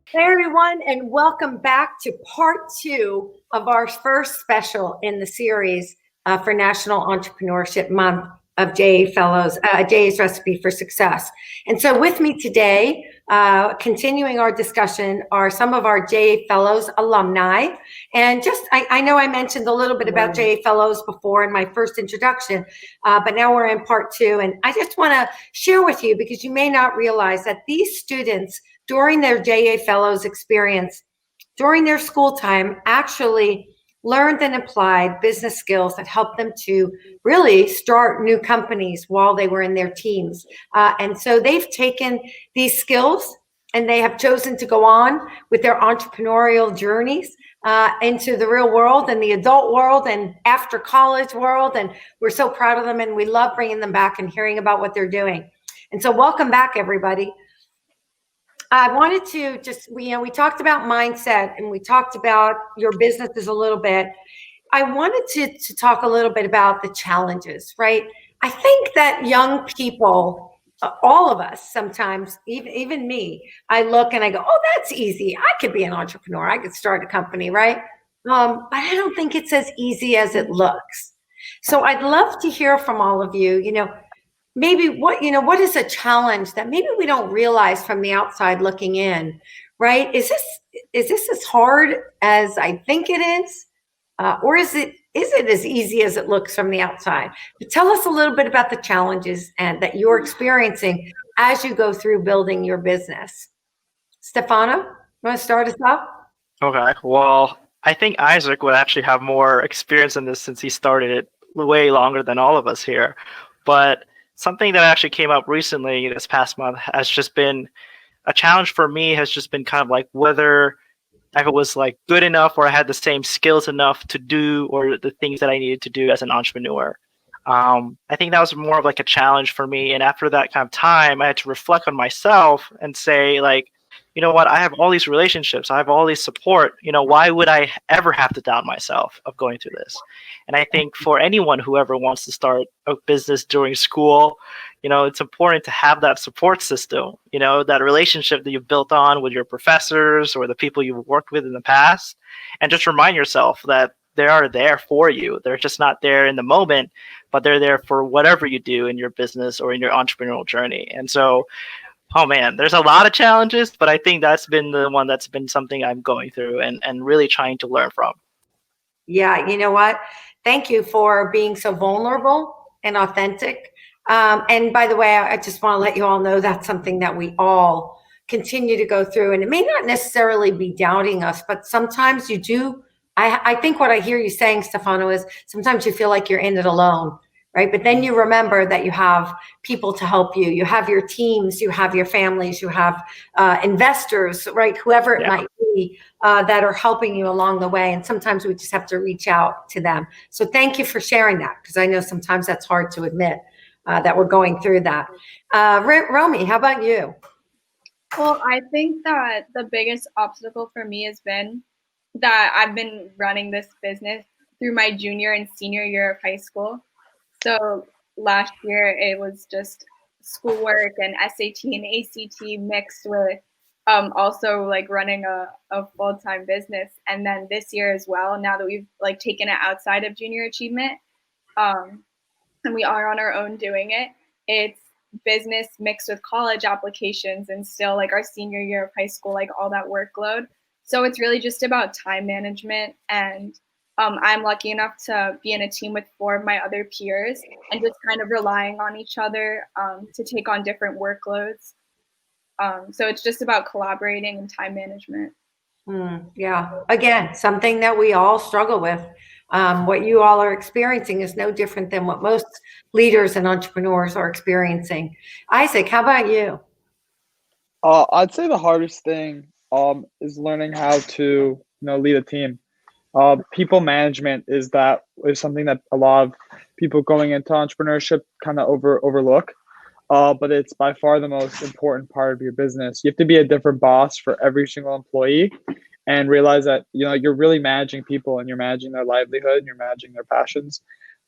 Hey everyone, and welcome back to part 2 of our first special in the series for National Entrepreneurship Month of JA Fellows, JA's Recipe for Success. And so with me today, continuing our discussion, are some of our JA Fellows alumni. And I know I mentioned a little bit about JA Fellows before in my first introduction, but now we're in part 2. And I just want to share with you, because you may not realize that these students, during their JA Fellows experience, during their school time, actually learned and applied business skills that helped them to really start new companies while they were in their teens. And so they've taken these skills and they have chosen to go on with their entrepreneurial journeys into the real world and the adult world and after college world. And we're so proud of them, and we love bringing them back and hearing about what they're doing. And so welcome back, everybody. I wanted to just, we talked about mindset and we talked about your businesses a little bit. I wanted to talk a little bit about the challenges, right? I think that young people, all of us sometimes, even me, I look and I go, oh, that's easy. I could be an entrepreneur. I could start a company, right? But I don't think it's as easy as it looks. So I'd love to hear from all of you, maybe what is a challenge that maybe we don't realize from the outside looking in, right? Is this as hard as I think it is? Or is it as easy as it looks from the outside? But tell us a little bit about the challenges and that you're experiencing as you go through building your business. Stefano, you want to start us off? Okay, well, I think Isaac would actually have more experience in this since he started it way longer than all of us here. But something that actually came up recently this past month has just been a challenge for me, has just been kind of like whether if it was like good enough or I had the same skills enough to do or the things that I needed to do as an entrepreneur. I think that was more of like a challenge for me. And after that kind of time, I had to reflect on myself and say, like, you know what, I have all these relationships, I have all these support, why would I ever have to doubt myself of going through this? And I think for anyone who ever wants to start a business during school, it's important to have that support system, that relationship that you've built on with your professors or the people you've worked with in the past, and just remind yourself that they are there for you. They're just not there in the moment, but they're there for whatever you do in your business or in your entrepreneurial journey. And so, oh man, there's a lot of challenges, but I think that's been the one that's been something I'm going through and really trying to learn from. Yeah, you know what? Thank you for being so vulnerable and authentic. And by the way, I just want to let you all know that's something that we all continue to go through. And it may not necessarily be doubting us, but sometimes you do. I think what I hear you saying, Stefano, is sometimes you feel like you're in it alone. Right. But then you remember that you have people to help you. You have your teams, you have your families, you have investors, right? Whoever it might be that are helping you along the way. And sometimes we just have to reach out to them. So thank you for sharing that, because I know sometimes that's hard to admit that we're going through that. Romy, how about you? Well, I think that the biggest obstacle for me has been that I've been running this business through my junior and senior year of high school. So last year it was just schoolwork and SAT and ACT mixed with also like running a full-time business. And then this year as well, now that we've like taken it outside of junior achievement and we are on our own doing it, it's business mixed with college applications and still like our senior year of high school, like all that workload. So it's really just about time management, and I'm lucky enough to be in a team with 4 of my other peers and just kind of relying on each other to take on different workloads. So it's just about collaborating and time management. Yeah, again, something that we all struggle with. What you all are experiencing is no different than what most leaders and entrepreneurs are experiencing. Isaac, how about you? I'd say the hardest thing is learning how to lead a team. People management is something that a lot of people going into entrepreneurship kind of overlook. But it's by far the most important part of your business. You have to be a different boss for every single employee, and realize that you're really managing people, and you're managing their livelihood, and you're managing their passions.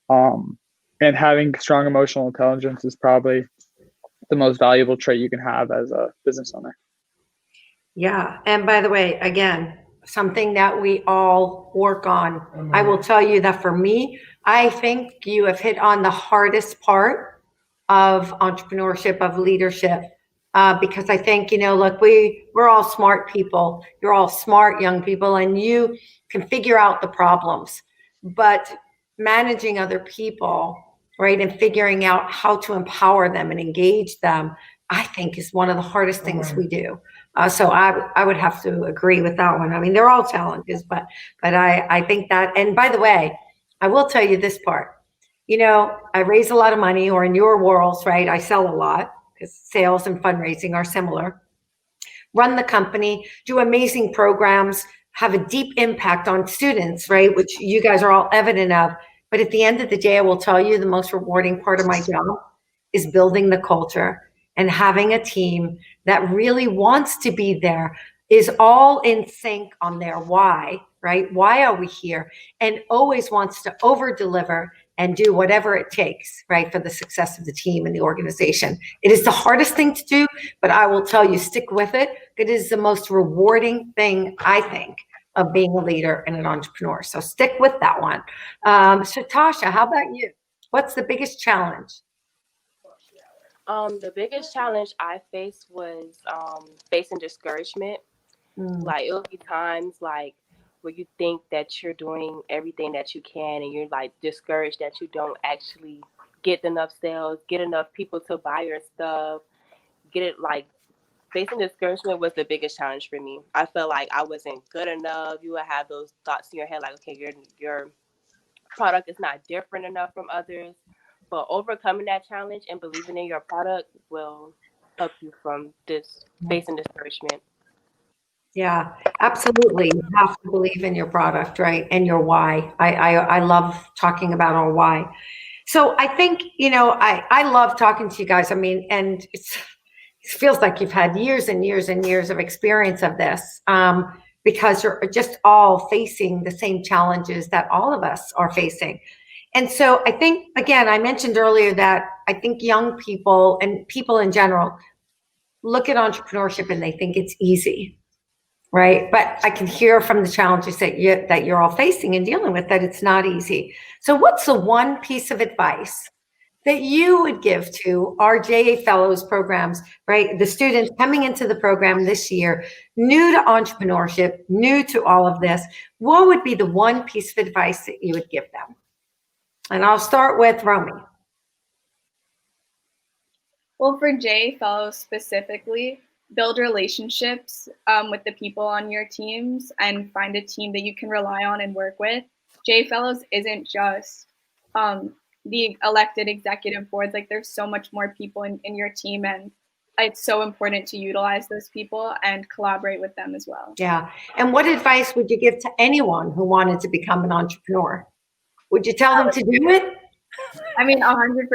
And having strong emotional intelligence is probably the most valuable trait you can have as a business owner. Yeah. And by the way, again, something that we all work on. I will tell you that for me, I think you have hit on the hardest part of entrepreneurship, of leadership, because I think, look, we're all smart people. You're all smart young people, and you can figure out the problems. But managing other people, right, and figuring out how to empower them and engage them, I think is one of the hardest things we do. So I would have to agree with that one. I mean, they're all challenges, but I think that, and by the way, I will tell you this part. I raise a lot of money, or in your worlds, right? I sell a lot because sales and fundraising are similar. Run the company, do amazing programs, have a deep impact on students, right? Which you guys are all evident of. But at the end of the day, I will tell you the most rewarding part of my job is building the culture and having a team that really wants to be there, is all in sync on their why, right? Why are we here? And always wants to over deliver and do whatever it takes, right, for the success of the team and the organization. It is the hardest thing to do, but I will tell you, stick with it. It is the most rewarding thing, I think, of being a leader and an entrepreneur. So stick with that one. Shatasia, how about you? What's the biggest challenge? The biggest challenge I faced was facing discouragement. Like, it'll be times like where you think that you're doing everything that you can, and you're like discouraged that you don't actually get enough sales, get enough people to buy your stuff, get it. Like, facing discouragement was the biggest challenge for me. I felt like I wasn't good enough. You would have those thoughts in your head like, okay, your product is not different enough from others. But overcoming that challenge and believing in your product will help you from this facing discouragement. Yeah, absolutely. You have to believe in your product, right? And your why. I love talking about our why. So I think, I love talking to you guys. I mean, and it feels like you've had years and years and years of experience of this, because you're just all facing the same challenges that all of us are facing. And so I think, again, I mentioned earlier that I think young people and people in general look at entrepreneurship and they think it's easy, right? But I can hear from the challenges that you're all facing and dealing with that it's not easy. So what's the one piece of advice that you would give to our JA Fellows programs, right? The students coming into the program this year, new to entrepreneurship, new to all of this, what would be the one piece of advice that you would give them? And I'll start with Romy. Well, for JA Fellows specifically, build relationships with the people on your teams and find a team that you can rely on and work with. JA Fellows isn't just the elected executive boards. Like, there's so much more people in your team, and it's so important to utilize those people and collaborate with them as well. Yeah. And what advice would you give to anyone who wanted to become an entrepreneur? Would you tell them to do it? I mean, 100%.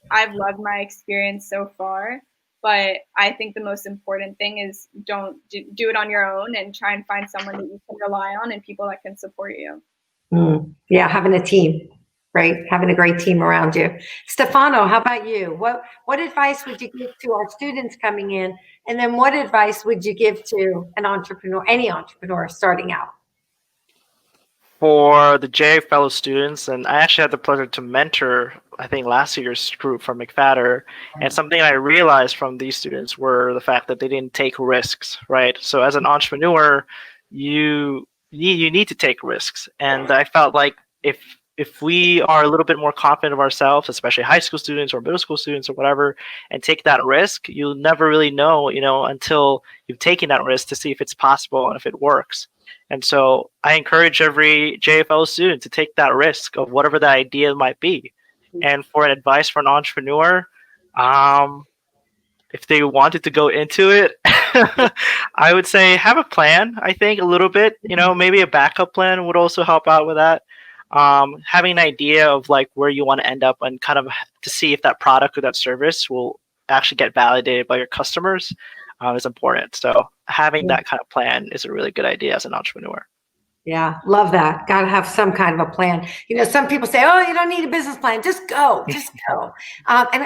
I've loved my experience so far, but I think the most important thing is don't do it on your own, and try and find someone that you can rely on and people that can support you. Yeah, having a team, right? Having a great team around you. Stefano, how about you? What advice would you give to our students coming in? And then what advice would you give to an entrepreneur, any entrepreneur starting out? For the JA Fellow students, and I actually had the pleasure to mentor, I think, last year's group from McFadder, and something I realized from these students were the fact that they didn't take risks, right? So as an entrepreneur, you need to take risks, and I felt like if we are a little bit more confident of ourselves, especially high school students or middle school students or whatever, and take that risk, you'll never really know, until you've taken that risk to see if it's possible and if it works. And so I encourage every JFL student to take that risk of whatever the idea might be. And for an advice for an entrepreneur, if they wanted to go into it, I would say have a plan. I think a little bit, maybe a backup plan would also help out with that. Having an idea of like where you want to end up and kind of to see if that product or that service will actually get validated by your customers is important. So having that kind of plan is a really good idea as an entrepreneur. Yeah, love that. Got to have some kind of a plan. Some people say, "Oh, you don't need a business plan. Just go, just go." And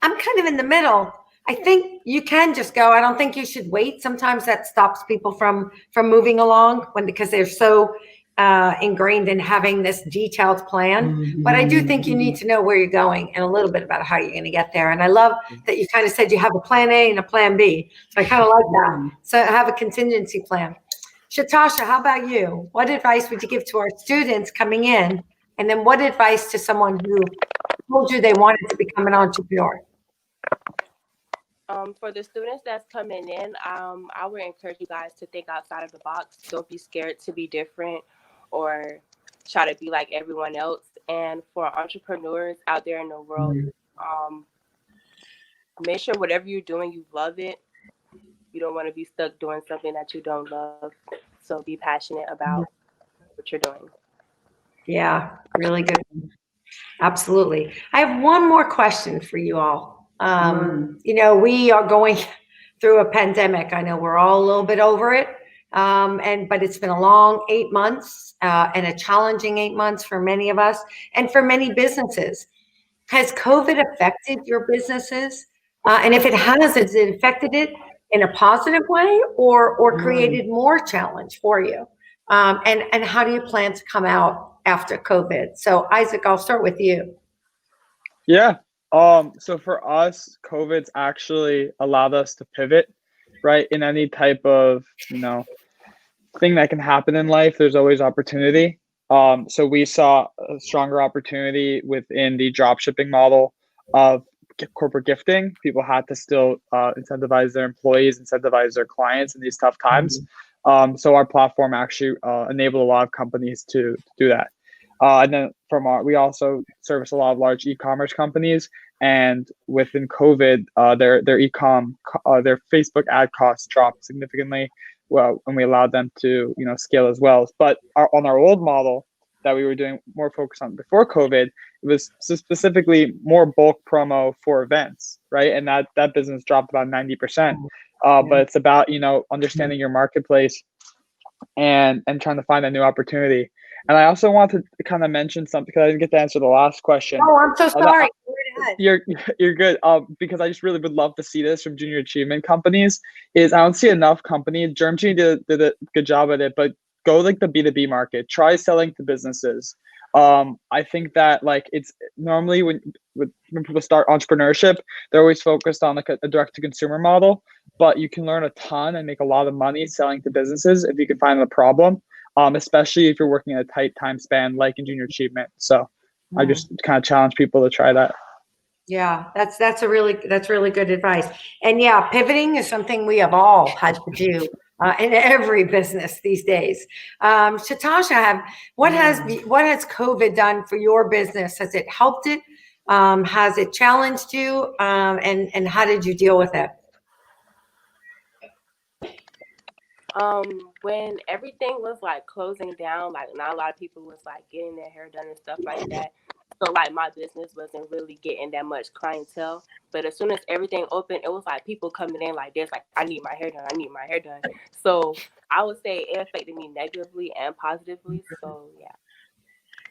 I'm kind of in the middle. I think you can just go. I don't think you should wait. Sometimes that stops people from moving along because they're so ingrained in having this detailed plan. But I do think you need to know where you're going and a little bit about how you're going to get there. And I love that you kind of said you have a plan A and a plan B. So I kind of like that. So have a contingency plan. Shatasia, how about you? What advice would you give to our students coming in? And then what advice to someone who told you they wanted to become an entrepreneur? For the students that's coming in, I would encourage you guys to think outside of the box. Don't be scared to be different or try to be like everyone else. And for entrepreneurs out there in the world, make sure whatever you're doing, you love it. You don't want to be stuck doing something that you don't love. So be passionate about what you're doing. Yeah, really good. Absolutely. I have one more question for you all. We are going through a pandemic. I know we're all a little bit over it. But it's been a long 8 months and a challenging 8 months for many of us and for many businesses. Has COVID affected your businesses? And if it has it affected it in a positive way or created more challenge for you? And how do you plan to come out after COVID? So Isaac, I'll start with you. Yeah. So for us, COVID's actually allowed us to pivot, right? In any type of, thing that can happen in life, there's always opportunity. So we saw a stronger opportunity within the drop shipping model of corporate gifting. People had to still incentivize their employees, incentivize their clients in these tough times. So our platform actually enabled a lot of companies to do that. And then we also service a lot of large e-commerce companies, and within COVID, their Facebook ad costs dropped significantly. Well, and we allowed them to scale as well. But on our old model that we were doing more focus on before COVID, it was specifically more bulk promo for events, right? And that business dropped about 90%. But it's about understanding your marketplace and trying to find a new opportunity. And I also want to kind of mention something because I didn't get to answer the last question. Oh, I'm so sorry. You're good. Because I just really would love to see this from junior achievement companies. I don't see enough companies. Germany did a good job at it, but go like the B2B market. Try selling to businesses. I think that it's normally when people start entrepreneurship, they're always focused on like a direct to consumer model, but you can learn a ton and make a lot of money selling to businesses if you can find the problem. Especially if you're working in a tight time span like in junior achievement. So I just kind of challenge people to try that. Yeah, that's really good advice. And yeah, pivoting is something we have all had to do in every business these days. Shatasia, what has COVID done for your business? Has it helped it? Has it challenged you? And how did you deal with it? When everything was closing down, not a lot of people was getting their hair done and stuff like that. So my business wasn't really getting that much clientele. But as soon as everything opened, it was people coming in like this, I need my hair done, I need my hair done. So I would say it affected me negatively and positively. So yeah.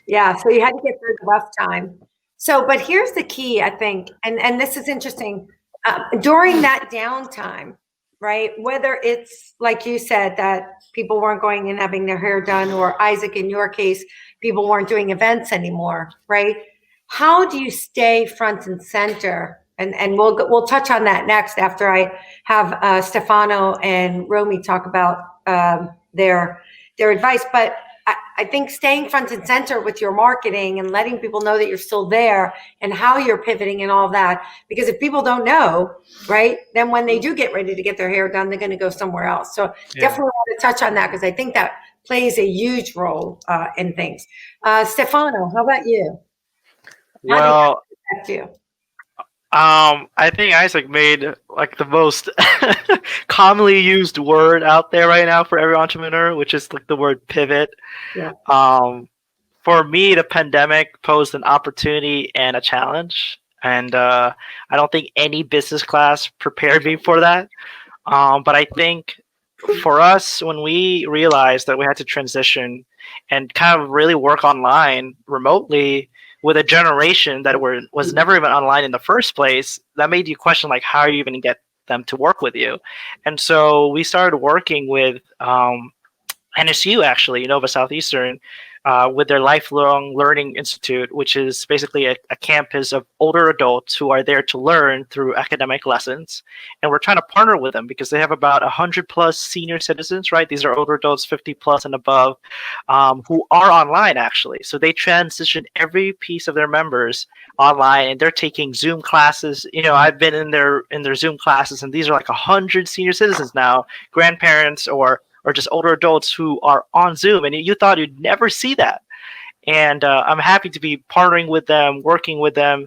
Yeah, so you had to get through the rough time. So, but here's the key, I think, and this is interesting. During that downtime, right? Whether it's like you said that people weren't going and having their hair done, or Isaac, in your case, people weren't doing events anymore, right? How do you stay front and center? And we'll touch on that next after I have Stefano and Romy talk about their advice. But I think staying front and center with your marketing and letting people know that you're still there and how you're pivoting and all that, because if people don't know, right, then when they do get ready to get their hair done, they're going to go somewhere else. So definitely want to touch on that because I think that plays a huge role in things. Stefano, how about you? Well, I think Isaac made like the most commonly used word out there right now for every entrepreneur, which is like the word pivot. Yeah. For me, the pandemic posed an opportunity and a challenge, and I don't think any business class prepared me for that. But I think for us, when we realized that we had to transition and kind of really work online remotely with a generation that was never even online in the first place, that made you question like how are you even get them to work with you? And so we started working with NSU, actually, Nova Southeastern, with their Lifelong Learning Institute, which is basically a campus of older adults who are there to learn through academic lessons. And we're trying to partner with them because they have about 100 plus senior citizens, right? These are older adults, 50 plus and above, who are online, actually. So they transition every piece of their members online, and they're taking Zoom classes. I've been in their Zoom classes, and these are like 100 senior citizens now, grandparents or just older adults who are on Zoom, and you thought you'd never see that. And I'm happy to be partnering with them, working with them,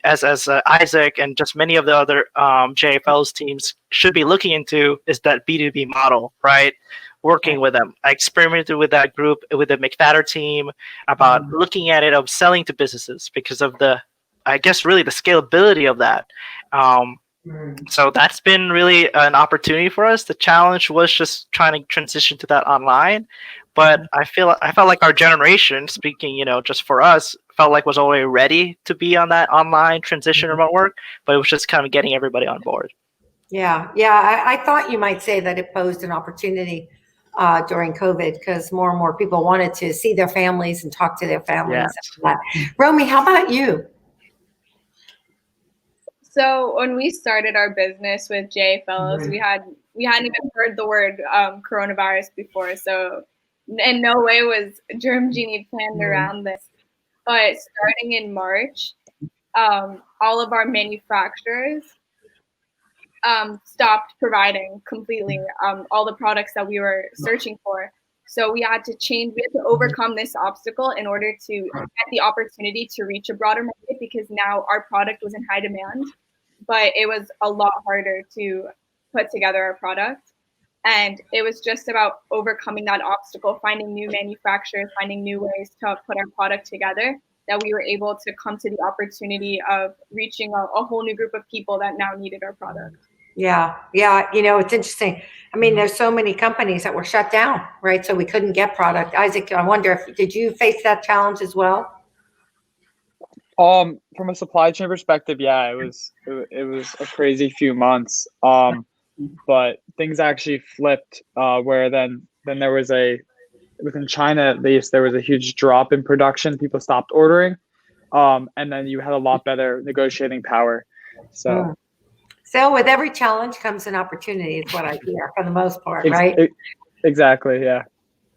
as Isaac and just many of the other JA Fellows teams should be looking into is that B2B model, right? Working with them. I experimented with that group, with the McFadder team, about looking at it of selling to businesses because of I guess really the scalability of that. So that's been really an opportunity for us. The challenge was just trying to transition to that online, but I felt like our generation, speaking, just for us, felt like was already ready to be on that online transition remote work, but it was just kind of getting everybody on board. Yeah. I thought you might say that it posed an opportunity during COVID because more and more people wanted to see their families and talk to their families. Yeah. Romy, how about you? So when we started our business with JA Fellows, we hadn't even heard the word coronavirus before. So in no way was Germ Genie planned around this. But starting in March, all of our manufacturers stopped providing completely all the products that we were searching for. So we had to overcome this obstacle in order to get the opportunity to reach a broader market because now our product was in high demand, but it was a lot harder to put together a product. And it was just about overcoming that obstacle, finding new manufacturers, finding new ways to put our product together, that we were able to come to the opportunity of reaching a whole new group of people that now needed our product. Yeah. It's interesting. I mean, there's so many companies that were shut down, right? So we couldn't get product. Isaac, I wonder did you face that challenge as well? From a supply chain perspective, yeah, it was a crazy few months. But things actually flipped, where then there was within China at least, there was a huge drop in production. People stopped ordering. And then you had a lot better negotiating power. So with every challenge comes an opportunity, is what I hear for the most part, right? Exactly, yeah.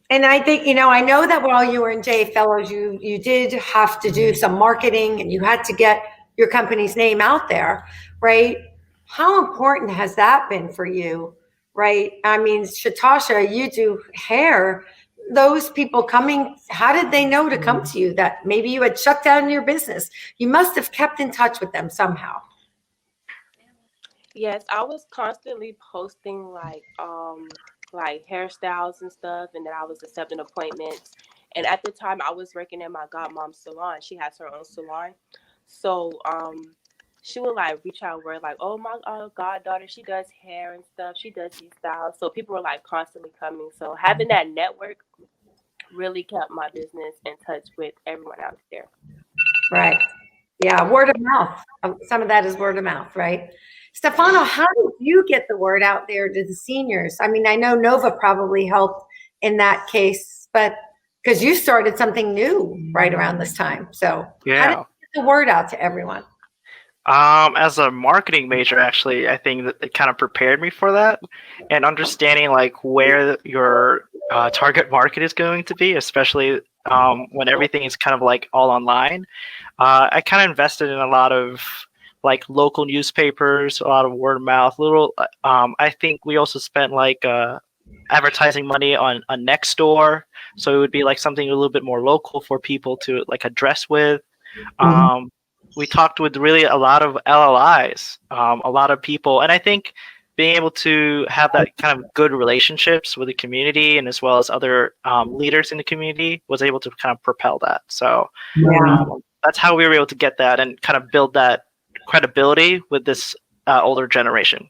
And I think, I know that while you were in JA Fellows, you did have to do some marketing and you had to get your company's name out there, right? How important has that been for you, right? I mean, Shatasia, you do hair. Those people coming, how did they know to come to you that maybe you had shut down your business? You must have kept in touch with them somehow. Yes, I was constantly posting like hairstyles and stuff, and then I was accepting appointments. And at the time, I was working at my godmom's salon. She has her own salon, so she would like reach out where like, oh my goddaughter, she does hair and stuff. She does these styles. So people were like constantly coming. So having that network really kept my business in touch with everyone out there. Right. Yeah. Word of mouth. Some of that is word of mouth, right? Stefano, how did you get the word out there to the seniors? I mean, I know Nova probably helped in that case, but because you started something new right around this time. So yeah. How did you get the word out to everyone? As a marketing major, actually, I think that it kind of prepared me for that, and understanding like where your target market is going to be, especially when everything is kind of like all online. I kind of invested in a lot of like local newspapers, a lot of word of mouth, I think we also spent like advertising money on Nextdoor, so it would be like something a little bit more local for people to like address with. we talked with really a lot of LLIs, a lot of people, and I think being able to have that kind of good relationships with the community and as well as other leaders in the community was able to kind of propel that. So that's how we were able to get that and kind of build that credibility with this older generation.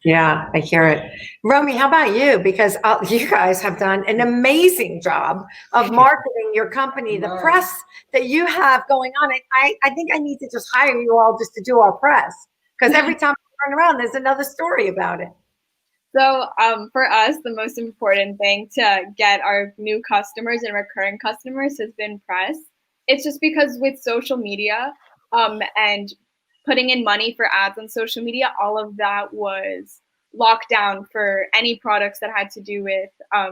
Yeah, I hear it. Romy, how about you? Because you guys have done an amazing job of marketing your company, the press that you have going on. I think I need to just hire you all just to do our press, because every time I turn around, there's another story about it. So for us, the most important thing to get our new customers and recurring customers has been press. It's just because with social media and putting in money for ads on social media, all of that was locked down for any products that had to do with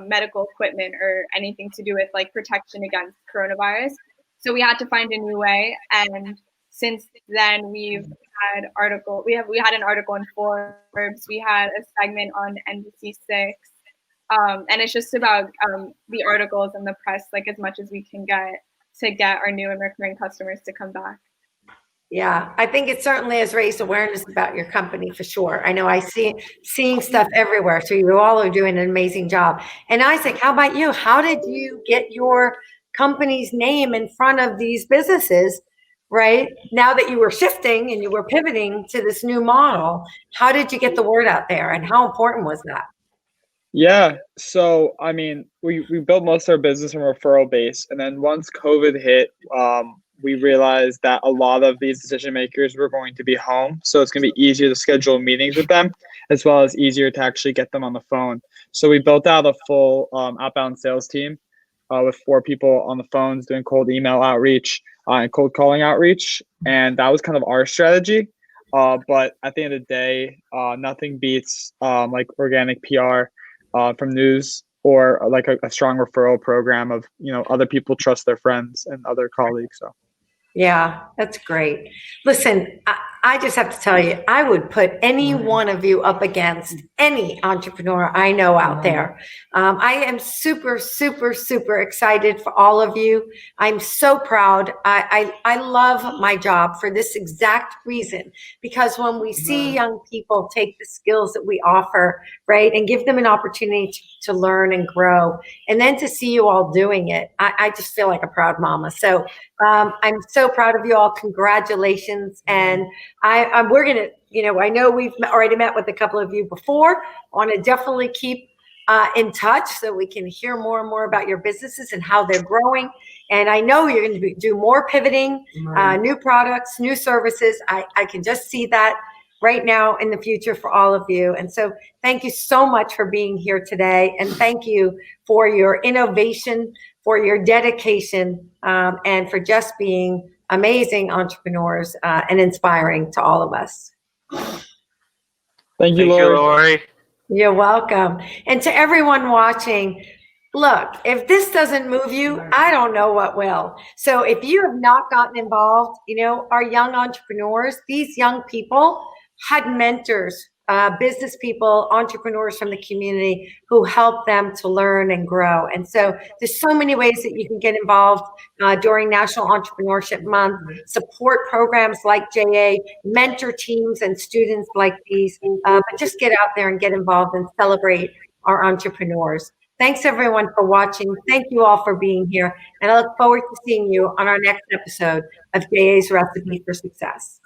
medical equipment or anything to do with like protection against coronavirus. So we had to find a new way. And since then we've had we had an article in Forbes, we had a segment on NBC6. And it's just about the articles and the press, like as much as we can get to get our new and recurring customers to come back. Yeah, I think it certainly has raised awareness about your company for sure. I know seeing stuff everywhere. So you all are doing an amazing job. And Isaac, how about you? How did you get your company's name in front of these businesses, right? Now that you were shifting and you were pivoting to this new model, how did you get the word out there and how important was that? Yeah, so I mean, we built most of our business from referral base, and then once COVID hit, we realized that a lot of these decision makers were going to be home, so it's going to be easier to schedule meetings with them, as well as easier to actually get them on the phone. So we built out a full outbound sales team with 4 people on the phones doing cold email outreach and cold calling outreach, and that was kind of our strategy. But at the end of the day, nothing beats like organic PR. From news or like a strong referral program of, other people trust their friends and other colleagues. So. Yeah, that's great. Listen, I just have to tell you, I would put any one of you up against any entrepreneur I know out there. I am super, super, super excited for all of you. I'm so proud. I love my job for this exact reason, because when we see young people take the skills that we offer, right, and give them an opportunity to learn and grow, and then to see you all doing it, I just feel like a proud mama. So I'm so proud of you all. Congratulations. And we're going to, I know we've already met with a couple of you before. I want to definitely keep in touch so we can hear more and more about your businesses and how they're growing. And I know you're going to do more pivoting, new products, new services. I can just see that right now in the future for all of you. And so thank you so much for being here today. And thank you for your innovation, for your dedication, and for just being amazing entrepreneurs and inspiring to all of us. Thank you, Lori. You're welcome. And to everyone watching, look, if this doesn't move you, I don't know what will. So if you have not gotten involved, our young entrepreneurs, these young people had mentors, business people, entrepreneurs from the community who help them to learn and grow. And so there's so many ways that you can get involved during National Entrepreneurship Month, support programs like JA, mentor teams and students like these, but just get out there and get involved and celebrate our entrepreneurs. Thanks everyone for watching. Thank you all for being here. And I look forward to seeing you on our next episode of JA's Recipe for Success.